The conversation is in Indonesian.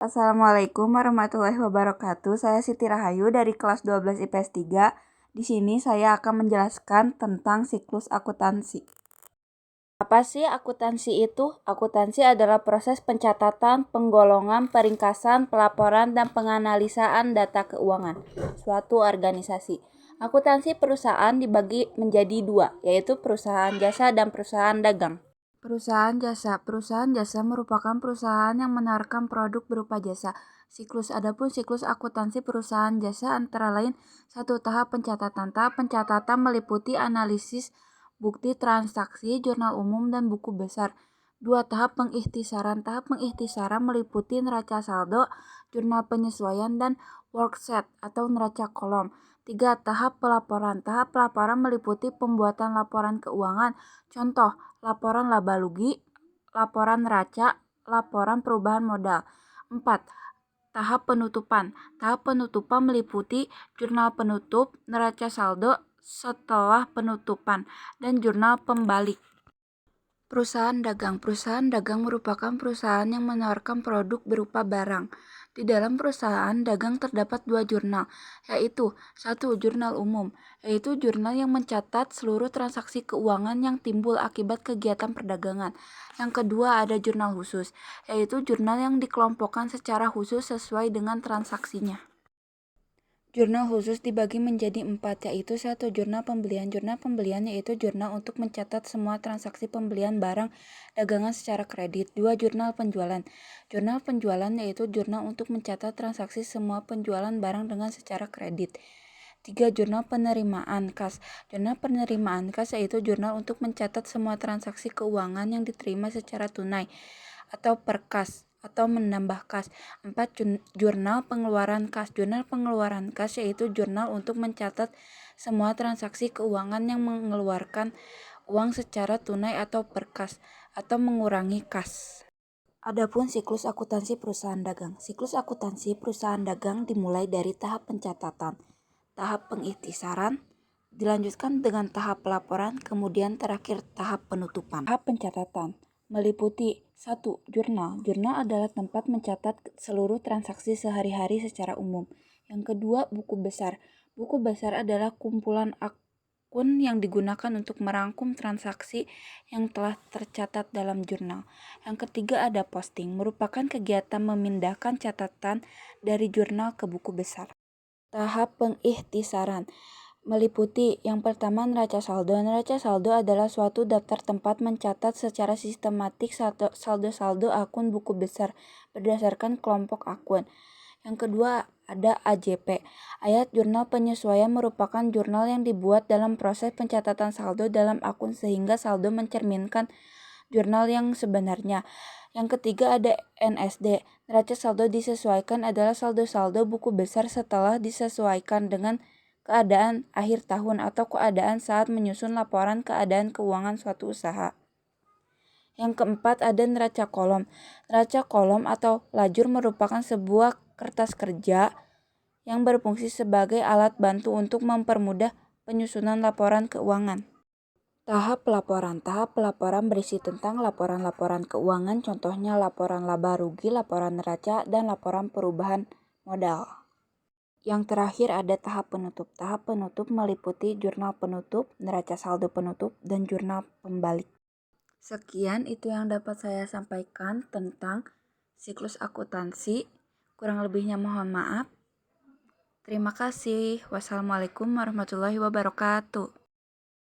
Assalamualaikum warahmatullahi wabarakatuh. Saya Siti Rahayu dari kelas 12 IPS 3. Di sini saya akan menjelaskan tentang siklus akuntansi. Apa sih akuntansi itu? Akuntansi adalah proses pencatatan, penggolongan, peringkasan, pelaporan, dan penganalisaan data keuangan suatu organisasi. Akuntansi perusahaan dibagi menjadi dua, yaitu perusahaan jasa dan perusahaan dagang. Perusahaan jasa merupakan perusahaan yang menawarkan produk berupa jasa. Adapun siklus akuntansi perusahaan jasa antara lain 1. Tahap pencatatan. Tahap pencatatan meliputi analisis bukti transaksi, jurnal umum, dan buku besar. 2. Tahap pengikhtisaran. Tahap pengikhtisaran meliputi neraca saldo, jurnal penyesuaian, dan worksheet atau neraca kolom. 3. Tahap pelaporan. Tahap pelaporan meliputi pembuatan laporan keuangan. Contoh, laporan laba rugi, laporan neraca, laporan perubahan modal. 4. Tahap penutupan. Tahap penutupan meliputi jurnal penutup, neraca saldo setelah penutupan, dan jurnal pembalik. Perusahaan dagang. Perusahaan dagang merupakan perusahaan yang menawarkan produk berupa barang. Di dalam perusahaan dagang terdapat dua jurnal, yaitu 1. Jurnal umum, yaitu jurnal yang mencatat seluruh transaksi keuangan yang timbul akibat kegiatan perdagangan. Yang kedua ada jurnal khusus, yaitu jurnal yang dikelompokkan secara khusus sesuai dengan transaksinya. Jurnal khusus dibagi menjadi 4, yaitu 1. Jurnal pembelian. Jurnal pembelian yaitu jurnal untuk mencatat semua transaksi pembelian barang dagangan secara kredit. 2. Jurnal penjualan. Jurnal penjualan yaitu jurnal untuk mencatat transaksi semua penjualan barang dengan secara kredit. 3. Jurnal penerimaan kas. Jurnal penerimaan kas yaitu jurnal untuk mencatat semua transaksi keuangan yang diterima secara tunai atau per kas atau menambah kas. 4. Jurnal pengeluaran kas. Jurnal pengeluaran kas yaitu jurnal untuk mencatat semua transaksi keuangan yang mengeluarkan uang secara tunai atau per kas atau mengurangi kas. Adapun siklus akuntansi perusahaan dagang. Siklus akuntansi perusahaan dagang dimulai dari tahap pencatatan, tahap pengikhtisaran, dilanjutkan dengan tahap pelaporan, kemudian terakhir tahap penutupan. Tahap pencatatan meliputi 1. Jurnal. Jurnal adalah tempat mencatat seluruh transaksi sehari-hari secara umum. Yang kedua, buku besar. Buku besar adalah kumpulan akun yang digunakan untuk merangkum transaksi yang telah tercatat dalam jurnal. Yang ketiga ada posting, merupakan kegiatan memindahkan catatan dari jurnal ke buku besar. Tahap pengikhtisaran meliputi yang pertama neraca saldo. Neraca saldo adalah suatu daftar tempat mencatat secara sistematik saldo-saldo akun buku besar berdasarkan kelompok akun. Yang kedua ada AJP. Ayat jurnal penyesuaian merupakan jurnal yang dibuat dalam proses pencatatan saldo dalam akun sehingga saldo mencerminkan jurnal yang sebenarnya. Yang ketiga ada NSD. Neraca saldo disesuaikan adalah saldo-saldo buku besar setelah disesuaikan dengan keadaan akhir tahun atau keadaan saat menyusun laporan keadaan keuangan suatu usaha. Yang keempat ada neraca kolom. Neraca kolom atau lajur merupakan sebuah kertas kerja yang berfungsi sebagai alat bantu untuk mempermudah penyusunan laporan keuangan. Tahap pelaporan. Tahap pelaporan berisi tentang laporan-laporan keuangan, contohnya laporan laba rugi, laporan neraca, dan laporan perubahan modal. Yang terakhir ada tahap penutup. Tahap penutup meliputi jurnal penutup, neraca saldo penutup, dan jurnal pembalik. Sekian itu yang dapat saya sampaikan tentang siklus akuntansi. Kurang lebihnya mohon maaf. Terima kasih. Wassalamualaikum warahmatullahi wabarakatuh.